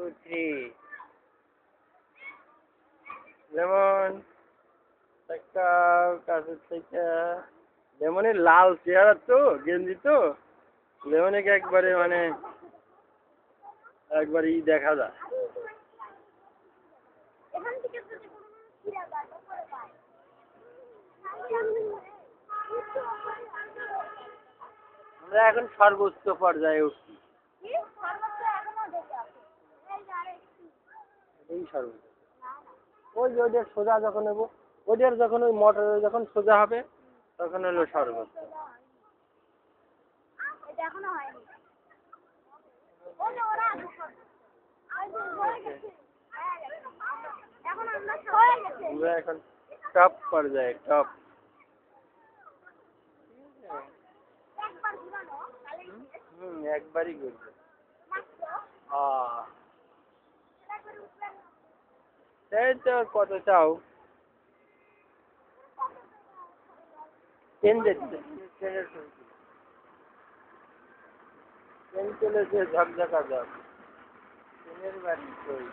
3 lemon একটা কাছে থেকে লেমনের লাল চেহারা তো গেঞ্জি তো লেমনকে একবারে মানে একবার দেখা যায়। আমরা এখন সর্বোচ্চ পর্যায়ে উঠছি। এই সর্বোচ্চ ওই যে ওদের সোজা যখন নেবো ওদের যখন ওই মোটর যখন সোজা হবে তখন হলো সর্বোচ্চ। আমরা এখন টপ পর্যায়ে টপ। একবারই ঘুরবে। এই তো কত চাও? ট্রেন যাচ্ছে, ট্রেন চলেছে ঝকঝকা ঝক। ট্রেনের বাড়ি কই?